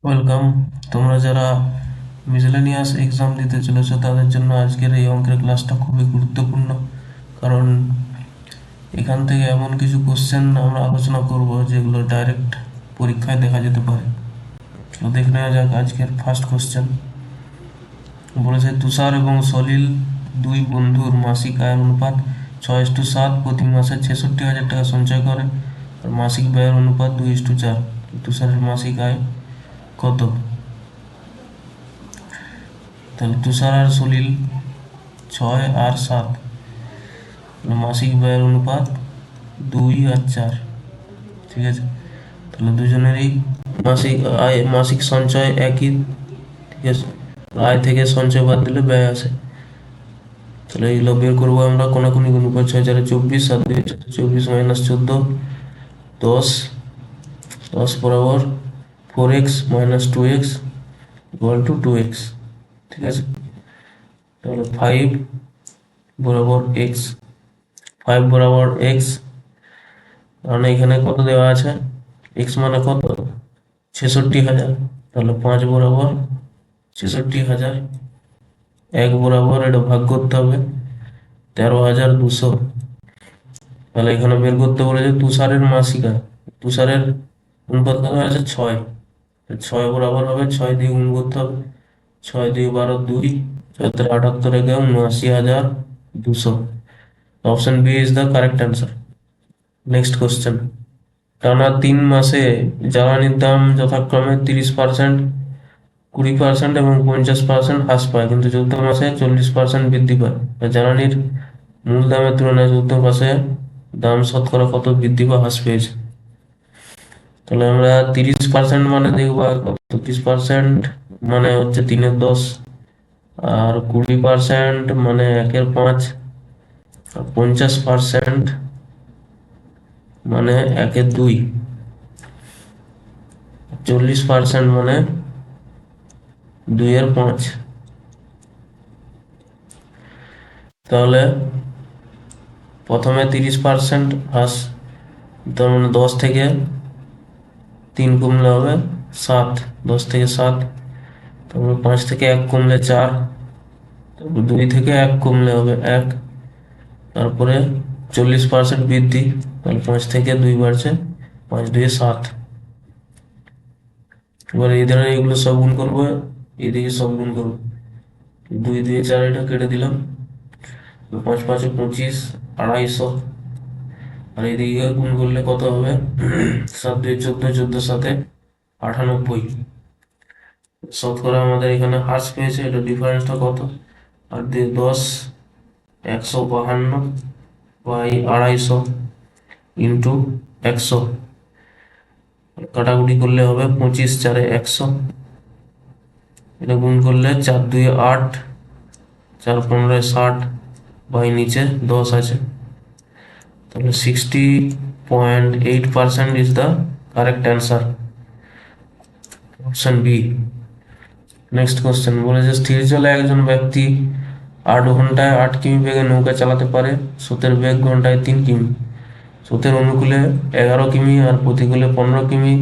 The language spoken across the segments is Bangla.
ওয়েলকাম। তোমরা যারা মিসেলেনিয়াস এক্সাম দিতে চলেছো তাদের জন্য আজকের এই অঙ্কের ক্লাসটা খুবই গুরুত্বপূর্ণ। কারণ এখান থেকে এমন কিছু কোশ্চেন আমরা আলোচনা করব যেগুলো ডাইরেক্ট পরীক্ষায় দেখা যেতে পারে। তো দেখে নেওয়া যাক আজকের ফার্স্ট কোশ্চেন। বলেছে তুষার এবং সলিল দুই বন্ধুর মাসিক আয়ের অনুপাত 6:7, প্রতি মাসে 66,000 টাকা সঞ্চয় করে। আর মাসিক ব্যয়ের অনুপাত 2:4। তুষারের মাসিক আয় কত? তাহলে তুষার আর সলিল 6 আর 7, মাসিক ব্যয়ের অনুপাত 2 আর 4। ঠিক আছে, তাহলে দুজনেরই মাসিক আয় মাসিক সঞ্চয় একই। ঠিক আছে, আয় থেকে সঞ্চয় বাদ দিলে ব্যয় আসে। তাহলে এইগুলো বের করবো আমরা। কোনাকুনি গুণ করছে 6 4 24, 7 2 24 মাইনাস 14, 10, 10 বরাবর 4x minus 2x equal to 2x। ঠিক আছে, তাহলে 5 বরাবর x, 5 বরাবর x, কারণ এখানে কত দেওয়া আছে, x মানে কত, 66,000। তাহলে 5 বরাবর 66,000, 1 বরাবর এটা ভাগ করতে হবে 13,200। তাহলে এখানে বের করতে বলেছে তুষারের মাসিক আয়। তুষারের অনুপাত কত আছে, 6। 6 বরাবর হবে 6 দিয়ে গুণ করতে হবে, 6 দিয়ে 12 2, 78 একে 79,200। Option B is the correct answer. Next question. টানা 3 মাসে জ্বালানির দাম যথাক্রমে 30%, 20% এবং 50% হ্রাস পায়, কিন্তু চতুর্থ মাসে 40% বৃদ্ধি পায়। জ্বালানির মূল দামের তুলনায় চতুর্থ মাসে দাম শতকরা কত বৃদ্ধি বা হ্রাস পেয়েছে? তাহলে আমরা 30% মানে দেখবো, 30% মানে হচ্ছে 3/10, আর 20% মানে 1/5, আর 50% মানে 1/2, 40% মানে 2/5। তাহলে প্রথমে 30% হ্রাস, তার মানে 10 থেকে 3 কমলে হবে 7, 10 থেকে 7, তারপরে 5 থেকে 1 কমলে 4, তারপর 2 থেকে 1 কমলে হবে 1, তারপরে 40% বৃদ্ধি, তাহলে 5 থেকে 2 বাড়ছে, 5 2 7। এবার এই ধরনের এগুলো সব গুণ করবো, এদিকে সব গুণ করবো, 2 2 4 এটা কেটে দিলাম, 5 5 25, 250। আর এদিকে গুণ করলে কত হবে, 7 2 14, 14 7 98। শতকরা আমাদের এখানে হ্রাস পেয়েছে, এটা ডিফারেন্সটা কত, আর দিয়ে 10 152 বাই 250 ইন্টু 100, কাটাকুটি করলে হবে 25 4 100। এটা গুণ করলে 4 2 8, 4 15 60, বাই নিচে 10 আছে। তাহলে 60.8% is the correct answer, option B. Next question বলেছে স্থির জলে একজন ব্যক্তি 8 ঘন্টায় 8 কিমি বেগে নৌকা চালাতে পারে। স্রোতের বেগ ঘন্টায় 3 কিমি। স্রোতের অনুকূলে 11 কিমি আর প্রতিকূলে 15 কিমি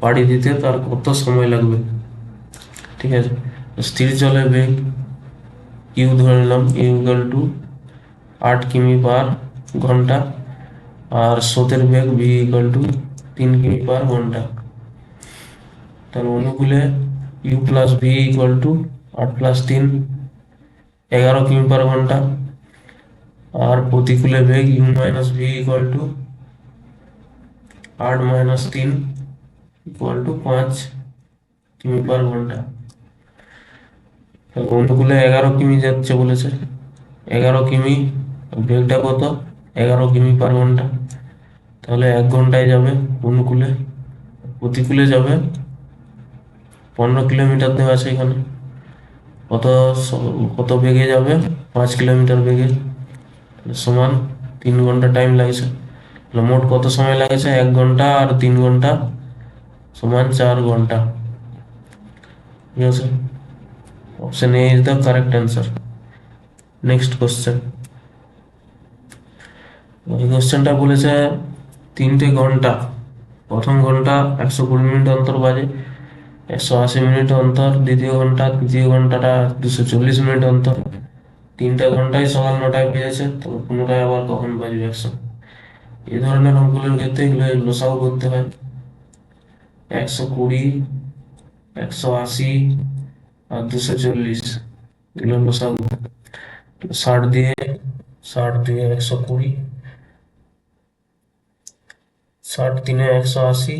পাড়ি দিতে তার কত সময় লাগবে? ঠিক আছে, স্থির জলে বেগ ইউ ধরে নিলাম, ইউ ইকুয়াল টু 8 কিমি/ঘন্টা, আর স্রোতের বেগ ভি ইকুয়াল টু 3 কিমি/ঘন্টা। তার অনুকূলে u plus v equal to 8 + 3, 11 কিমি/ঘন্টা, আর প্রতিকূলে বেগ u minus v equal to 8 - 3 equal to 5 কিমি/ঘন্টা। অনুকূলে 11 কিমি যাচ্ছে বলেছে, 11 কিমি, বেগটা কত, 11 কিমি/ঘন্টা। তাহলে 1 ঘন্টায় যাবে অনুকূলে, প্রতিকূলে যাবে 15 কিলোমিটার দেওয়া আছে এখানে। কত কত বেগে যাবে, 5 কিলোমিটার বেগে, সমান 3 ঘন্টা টাইম লাগছে। তাহলে মোট কত সময় লাগেছে, 1 ঘন্টা আর 3 ঘন্টা সমান 4 ঘন্টা। ঠিক আছে, option a is the correct answer. Next question. এই কোশ্চেনটা বলেছে 3টে ঘন্টা, প্রথম ঘন্টা 120 মিনিট অন্তর বাজে, 180 মিনিট অন্তর দ্বিতীয় ঘন্টা, তৃতীয় ঘন্টাটা 240 মিনিট অন্তর। 3টা ঘন্টায় সকাল 9টায় বেজেছে, তো পুনরায় আবার কখন বাজবে 100। এই ধরনের অঙ্কগুলোর ক্ষেত্রে এগুলো লসাগু করতে হয়। 120, 180 আর 240, এগুলো লসাগু। 60 দিয়ে 120, 60 3 180,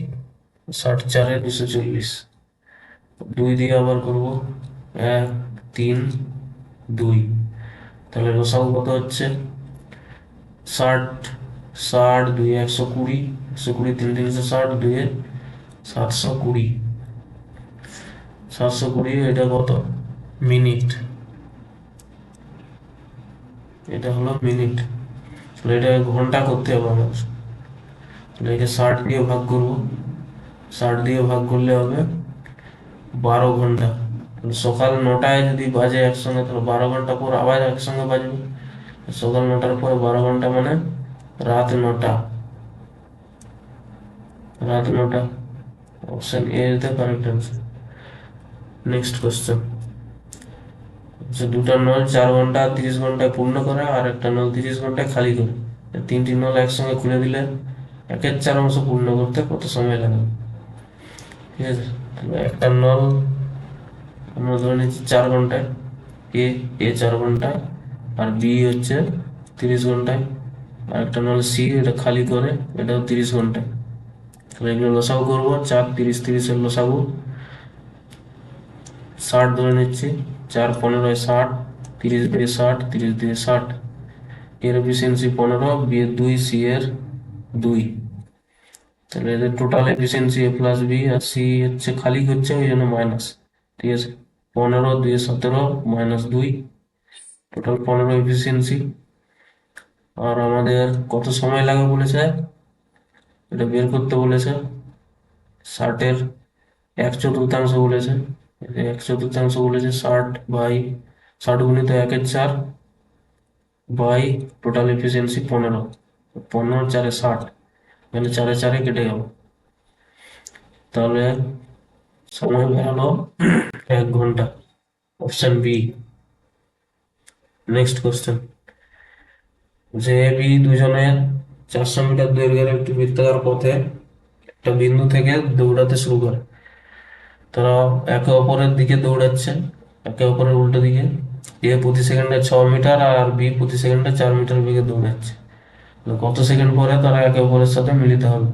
60 4 240, 2 দিয়ে আবার করবো 1 3 2। তাহলে লসাগু কত হচ্ছে? 60, 60 2 120, 120 3 360, 2 720, 720। এটা কত মিনিট? এটা হলো মিনিট। তাহলে এটা ঘন্টা করতে হবে আমার। তাহলে এটা 60 দিয়ে ভাগ করবো, 60 দিয়ে ভাগ করলে হবে 12 ঘন্টা। তাহলে সকাল 9টায় যদি বাজে একসঙ্গে, তাহলে 12 ঘন্টা পর আবার একসঙ্গে বাজবে। সকাল 9টার পরে 12 ঘন্টা মানে রাত 9টা। রাত 9টা। Option a is the correct answer. Next question. দুটা নল 4 ঘন্টা 30 ঘন্টায় পূর্ণ করে, আর একটা নল 30 ঘন্টায় খালি করে। 3টি নল একসঙ্গে খুলে দিলে 1/4 অংশ পূর্ণ করতে কত সময় লাগবে? ঠিক আছে, তাহলে একটা নল আমরা ধরে নিচ্ছি 4 ঘন্টায়, এ এ 4 ঘন্টায়, আর বি হচ্ছে 30 ঘন্টায়। আর একটা নল সি, এটা খালি করে, এটাও 30 ঘন্টায়। তাহলে এগুলো লসাগু করবো। 4 30 30-এর লসাগু 60 ধরে নিচ্ছি। 4 15 60, 30 দিয়ে 60, 30 দিয়ে 60। এর এফিসিয়েন্সি 15, বি এর 2, সি এর 2। তাহলে এদের টোটাল এফিসিয়েন্সি এ প্লাস বি, আর সি হচ্ছে খালি করছে ওই জন্য মাইনাস। ঠিক আছে, 15 2 17 -2, টোটাল 15 এফিসিয়েন্সি। আর আমাদের কত সময় লাগে বলেছে, এটা বের করতে বলেছে। 60-এর 1/4 বলেছে, 1/4 বলেছে। 60 গুণিত 1/4 বাই টোটাল এফিসিয়েন্সি 15, 15 4 60, মানে 4 4 কেটে গেল। তাহলে সময় বেরোলো 1 ঘন্টা। Option B. Next question. যে বি দুজনের 400 মিটার দৈর্ঘ্যের একটি বৃত্তাকার পথে একটা বিন্দু থেকে দৌড়াতে শুরু করে। তারা একে অপরের দিকে দৌড়াচ্ছে, একে অপরের উল্টো দিকে। এ প্রতি সেকেন্ডে 6 মিটার আর বি প্রতি সেকেন্ডে 4 মিটার বেগে দৌড়াচ্ছে। কত সেকেন্ড পরে তারা একে অপরের সাথে মিলিত হবে?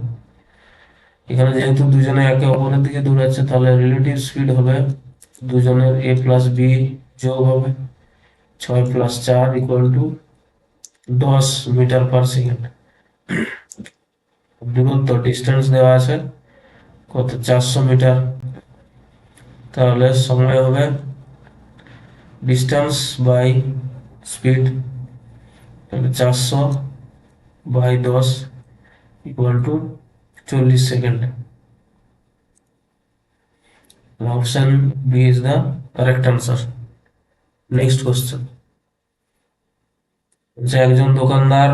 এখানে যেহেতু দুজনে একে অপরের দিকে দৌড়াচ্ছে, তাহলে রিলেটিভ স্পিড হবে দুজনের এ প্লাস বি যোগ হবে 6 + 4 = 10 মিটার পার সেকেন্ড। দূরত্ব ডিস্টেন্স দেওয়া আছে কত, 400 মিটার। তাহলে সময় হবে ডিস্টেন্স বাই স্পিড, তাহলে 400/10 = 40 second. Option B is the correct answer. Next question. যে একজন দোকানদার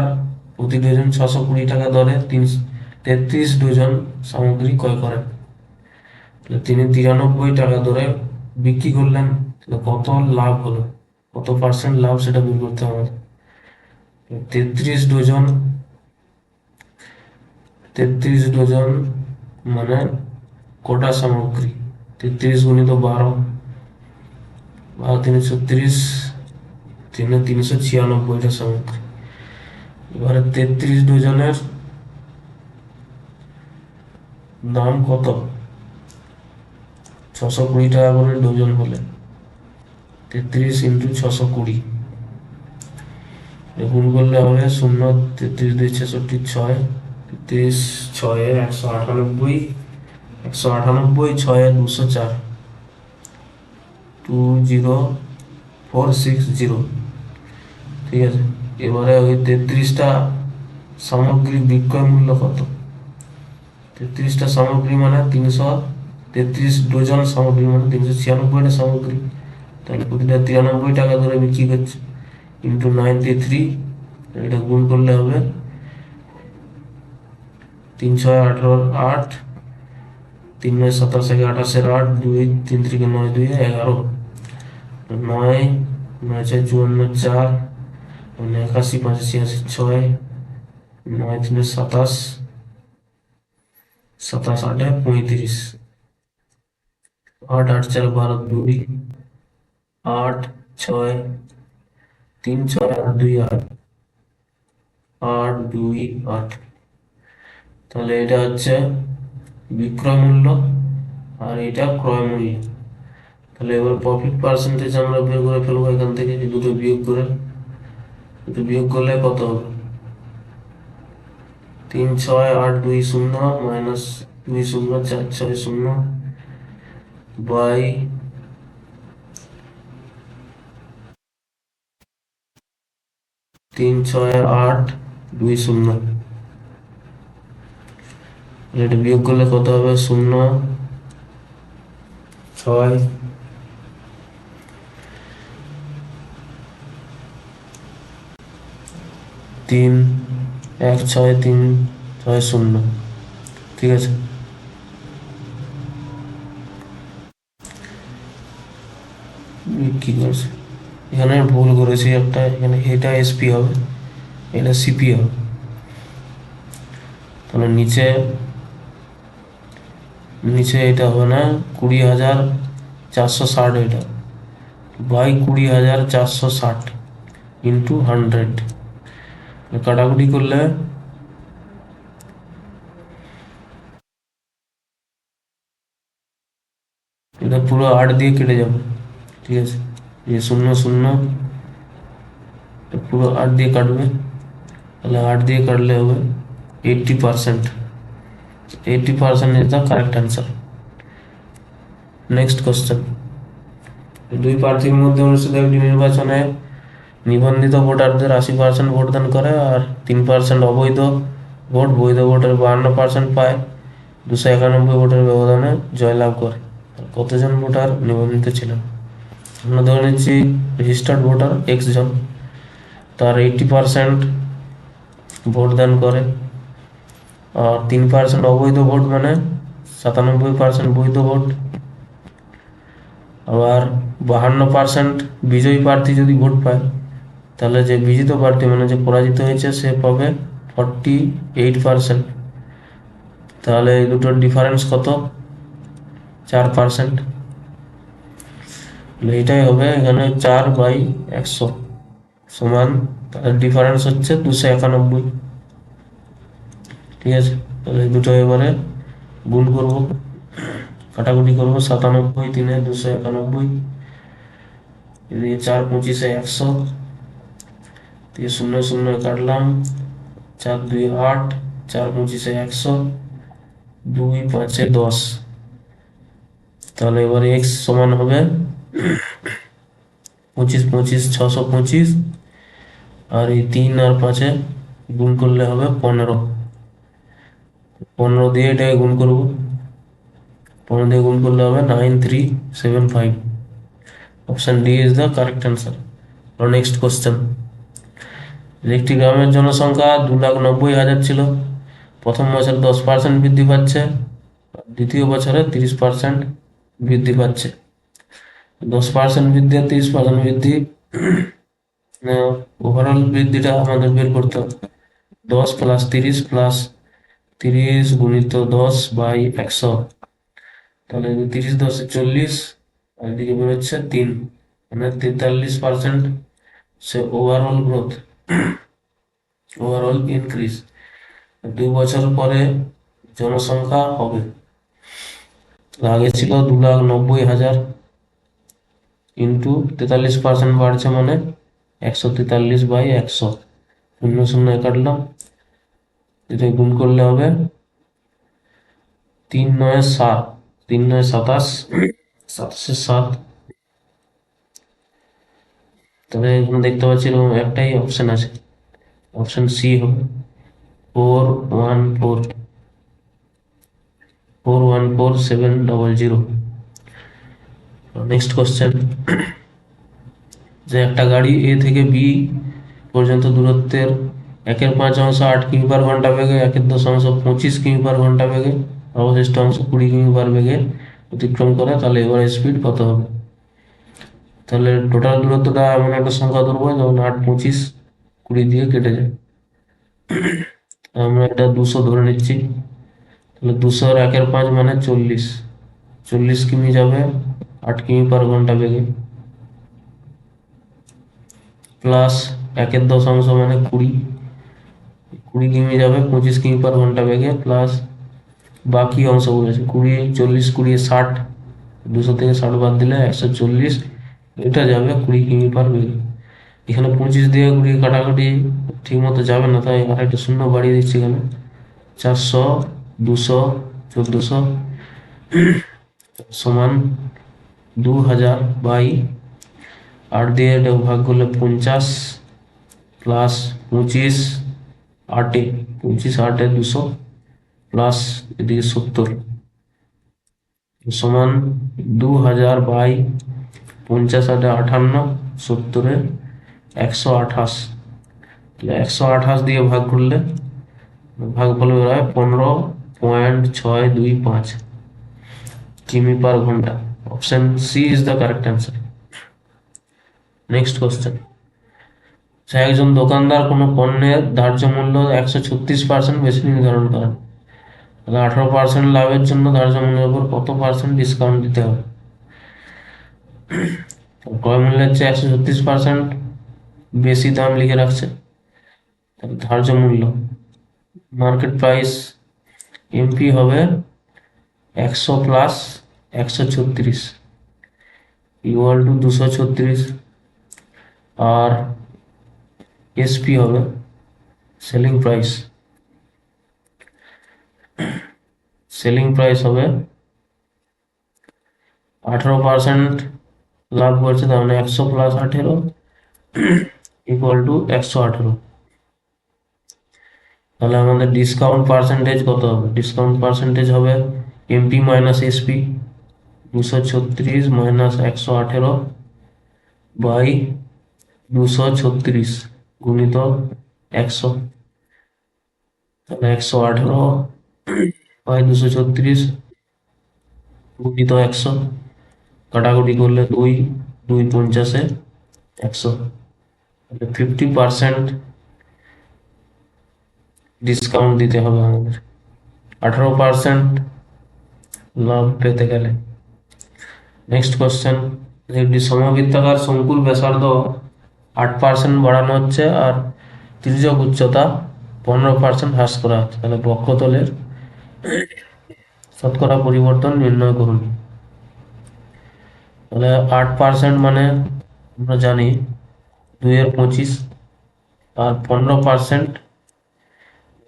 প্রতি ডজন 620 টাকা দরে 33 ডজন সামগ্রী ক্রয় করেন। তিনি 93 টাকা দরে বিক্রি করলেন। কত লাভ হলো, কত পার্সেন্ট লাভ, সেটা বের করতে হবে। 33 ডজন, 33 ডজন মানে কটা সামগ্রী? 33 গুণিত 12, 12 3 36, 396টা সামগ্রী। এবারে 33 ডজনের দাম কত? 620 টাকা করে ডজন হলে 33 × 620 গুণ করলে হবে 0, 33 2 66, 6, 33 6 198, 198 6 204, 20460। ঠিক আছে, এবারে ওই 33টা সামগ্রীর বিক্রয় মূল্য কত? 33টা সামগ্রী মানে 33 ডজন সামগ্রী মানে 396টা সামগ্রী। তাহলে প্রতিটা 93 টাকা ধরে বিক্রি করছে, ইন্টু 93, এটা গুণ করলে হবে 3 6 18 8, তিন নয় 27 একে 28 8 2 3 3 9 2 11 9 9 6 54 4 81 85 86 6 9 3 27 27 8 35 8 8 4 12 2 8 6 3 6 8 2 8 8 2 8। তাহলে এটা হচ্ছে বিক্রয় মূল্য আর এটা ক্রয় মূল্য। তাহলে এবার প্রফিট পার্সেন্টেজ আমরা বের করে ফেলবো এখান থেকে, দুটো বিয়োগ করে, দুটো বিয়োগ করলে কত হবে? 3 6 8 2 0 মাইনাস 2 0 4 6 0 বাই 3 6 8 2 0। এটা বিয়োগ করলে কত হবে? 0 6 3 1 6 3 6 0। ঠিক আছে, কি করছে এখানে? ভুল করেছি একটা, এখানে এটা এসপি হবে, এটা সিপি হবে। তাহলে নিচে নিচে এটা হবে না, 20,460 এটা বাই 20,460 ইন্টু 100। কাটাকুটি করলে এটা পুরো 8 দিয়ে কেটে যাবে। ঠিক আছে, এই 0 0 পুরো 8 দিয়ে কাটবে। তাহলে 8 দিয়ে কাটলে হবে 80%। 80% is the correct answer. Next question. দুই প্রার্থীর মধ্যে অনুষ্ঠিত একটি নির্বাচনে নিবন্ধিত ভোটারদের 80% ভোটদান করে আর 3% অবৈধ ভোট, বৈধ ভোটের 52% পায়, 291 ভোটের ব্যবধানে জয়লাভ করে। কতজন ভোটার নিবন্ধিত ছিলেন? আমরা ধরে নিচ্ছি রেজিস্টার্ড ভোটার এক্স জন, তার 80% ভোটদান করে আর 3% অবৈধ ভোট, মানে 97% বৈধ ভোট। আবার 52% বিজয়ী প্রার্থী যদি ভোট পায়, তাহলে যে বিজিত প্রার্থী মানে যে পরাজিত হয়েছে সে পাবে 48%। তাহলে এই দুটোর ডিফারেন্স কত? 4%। এইটাই হবে এখানে 4/100 সমান, তাহলে ডিফারেন্স হচ্ছে 291। ঠিক আছে, তাহলে দুটো এবারে গুণ করব, কাটাকুটি করবো। 97 3 291, এদিকে 4 25 100 দিয়ে 0 0 কাটলাম, 4 2 8, 4 25 100, 2 5 10। তাহলে এবারে এক্স সমান হবে 25 25 625, আর এই 3 আর 5 গুণ করলে হবে 15। 15 দিয়ে এটাকে গুণ করবো, 15 দিয়ে গুণ করলে হবে 9375। Option D is the correct answer. Next question. একটি গ্রামের জনসংখ্যা 2,90,000 ছিল, প্রথম বছরে 10% বৃদ্ধি পাচ্ছে, দ্বিতীয় বছরে 30% বৃদ্ধি পাচ্ছে। 10% বৃদ্ধি আর 30% বৃদ্ধি, ওভারঅল বৃদ্ধিটা আমাদের বের করতে হবে। 10 + 30 + 30 গুণিত 10/100। তাহলে 30 10 40, আর এদিকে বেরোচ্ছে 3, মানে 43% সে ওভারঅল গ্রোথ, ওভারঅল ইনক্রিজ। 2 বছর পরে জনসংখ্যা হবে, আগে ছিল 2,90,000 ইন্টু 43% বাড়ছে মানে 143/100। 0 0 কাটলাম, এটা গুণ করলে হবে 3 9 7, 3 9 27, 27 7। তবে এখানে দেখতে পাচ্ছি এরকম একটাই অপশন আছে, অপশন সি হবে 4144700। Next question. যে একটা গাড়ি এ থেকে বি পর্যন্ত দূরত্বের 1/5 8 কিমি/ঘন্টা বেগে, 1/10 25 কিমি/ঘন্টা বেগে অবশিষ্ট অংশ 20 কিমি পার বেগে অতিক্রম করে, তাহলে এভারেজ স্পিড কত হবে? তাহলে টোটাল দূরত্বটা এমন একটা সংখ্যা ধরবো যেমন 8, 25, 20 দিয়ে কেটে যায়। আমরা এটা 200 ধরে নিচ্ছি। তাহলে 200 এর 1/5 মানে 40, 40 কিমি যাবে 8 কিমি পার ঘন্টা বেগে, প্লাস 1/10 মানে 20, 20 কিমি যাবে 25 কিমি পার ঘন্টা বেগে, প্লাস বাকি অংশ বলেছে 20, 40, 20, 60, 200 থেকে 60 বাদ দিলে 140, এটা যাবে 20 কিমি পার বেগে। এখানে 25 দিয়ে 20 কাটাকাটি ঠিক মতো যাবে না, তাই আর একটা শূন্য বাড়িয়ে দিচ্ছি এখানে। 400, 200, 1400 সমান 2000 বাই 8 দিয়ে এটা ভাগ করলে 50, প্লাস 25, 8-এ 25, 8-এ 200, প্লাস এদিকে 70 সমান 2000 বাই 50, 8-এ 58, 70-এ 128। 128 দিয়ে ভাগ করলে ভাগফল বেরোয় 15.625 কিমি পার ঘন্টা। Option C is the correct answer. Next question, একজন দোকানদার কোনো পণ্যের ধার্য মূল্য 136% বেশি নির্ধারণ করেন, তাহলে 18% লাভের জন্য ধার্য মূল্যের উপর কত পার্সেন্ট ডিসকাউন্ট দিতে হবে? ক্রয় মূল্যের চেয়ে 136% বেশি দাম লিখে রাখছে, তাহলে ধার্য মূল্য মার্কেট প্রাইস এমপি হবে 100 প্লাস 136 ইকুয়াল টু 236, আর এসপি হবে সেলিং প্রাইস, সেলিং প্রাইস হবে 18% লাভ করছে, তার মানে 100 প্লাস 18 ইকুয়াল টু 118। তাহলে আমাদের ডিসকাউন্ট পার্সেন্টেজ কত হবে? ডিসকাউন্ট পার্সেন্টেজ হবে MP minus SP, 236 minus 118 by 236 গুণিত 100, তাহলে 118 বাই 236 গুণিত 100, কাটাকুটি করলে 2, 2 50-এ 100, তাহলে 50% ডিসকাউন্ট দিতে হবে আমাদের 18% লাভ পেতে গেলে। নেক্সট কোশ্চেন, একটি সমবৃত্তাকার শঙ্কুর ব্যাসার্ধ 8% বাড়ানো হচ্ছে আর তির্যক উচ্চতা 15% হ্রাস করা হচ্ছে, তাহলে বক্ষতলের শতকরা পরিবর্তন নির্ণয় করুন। তাহলে 8% মানে আমরা জানি 2-এর 25, আর 15%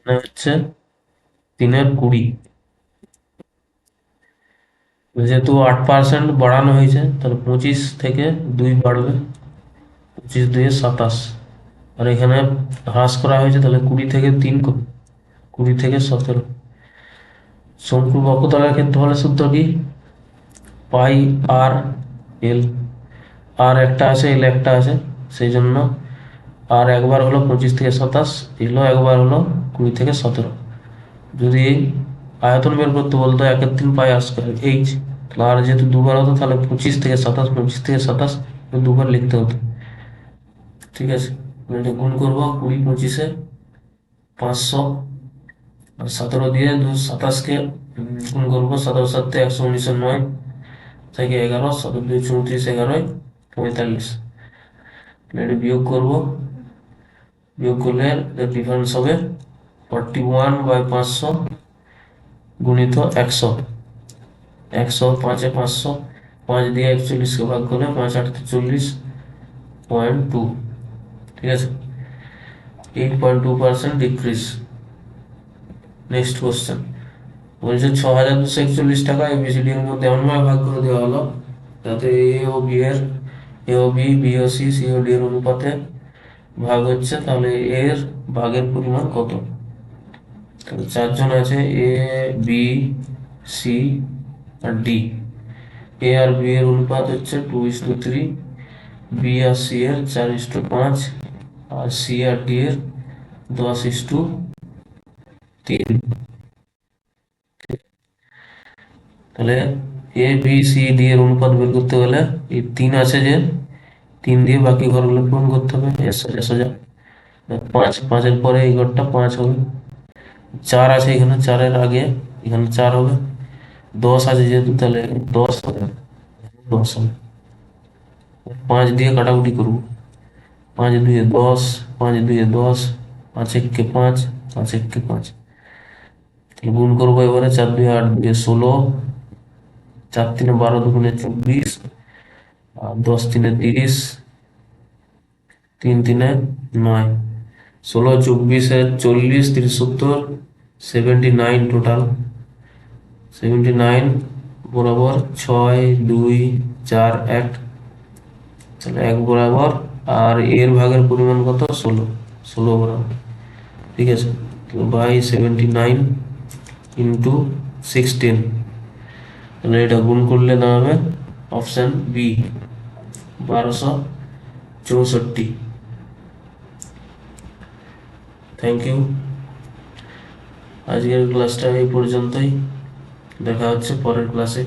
মানে হচ্ছে 3-এর 20। যেহেতু 8% বাড়ানো হয়েছে, তাহলে 25 থেকে 2 বাড়বে, 25 2-এ 27, আর এখানে হ্রাস করা হয়েছে, তাহলে 20 থেকে 3 20 থেকে 17। শঙ্কুর বক্ষতলের ক্ষেত্রফলের সূত্র কি? পাই আর এল, আর একটা আছে এল একটা আছে, সেই জন্য আর একবার হলো 25 থেকে 27, এলও একবার হলো 20 থেকে 17। যদি আয়তন বের করতে বলতো 1/3 পাই আর স্কোয়ার এইচ, তাহলে আর যেহেতু দুবার হতো তাহলে 25 থেকে 27, 25 থেকে 27 দুবার লিখতে হতো। ঠিক আছে, এটা গুণ করবো 20, 25-এ 500, আর 17 দিয়ে 27-কে গুণ করবো, 17 7 119, 9 থেকে 11, 17 2 34, 11 45, এটা বিয়োগ করবো, বিয়োগ করলে ডিফারেন্স হবে 41/500 গুণিত 100, 100 5-এ 500, 5 দিয়ে 41-কে ভাগ করলে 5 8 40.2, ঠিক আছে, 8.2% ডিক্রিজ। নেক্সট কোশ্চেন বলছে 6241 টাকা এবিসিডি এর মধ্যে এমনভাবে ভাগ করে দেওয়া হলো যাতে এ ও বি, বি ও সি, সি ও ডি এর অনুপাতে ভাগ হচ্ছে, তাহলে এর ভাগের পরিমাণ কত? তাহলে 4 জন আছে, এ, বি, সি আর ডি। এ আর বি এর অনুপাত হচ্ছে 2:3, বি আর সি এর 4:5, আর সি আর ডি এর 10:3। তাহলে এ বি সি ডি এর অনুপাত বের করতে গেলে এই 3 আছে যে 3 দিয়ে বাকি ঘরগুলো পূরণ করতে হবে। এসে যা 5, 5-এর পরে এই ঘরটা 5 হবে। 4 আছে এখানে, 4-এর আগে এখানে 4 হবে। 10 আছে যেহেতু তাহলে 10 হবে, 10 হবে। 5 দিয়ে কাটাকুটি করবো। 5 2 10, 5 2 10, 5 1 5, 5 1 5। গুণ করবো এবারে, 4 2 8 2 16, 4 3 12 2 24, আর 10 3 30, 3 3 9, 16 24 40, 30 70, 79 টোটাল। 79 বরাবর 6 2 4 1, তাহলে 1 বরাবর। আর এর ভাগের পরিমাণ কত? 16, 16 বরাবর। ঠিক আছে, তো বাই 79 ইন্টু 16, তাহলে এটা গুণ করলে দাঁড়াবে অপশান বি, 1264। Thank you. আজকের ক্লাসটা এই পর্যন্তই, দেখা হচ্ছে পরের ক্লাসে।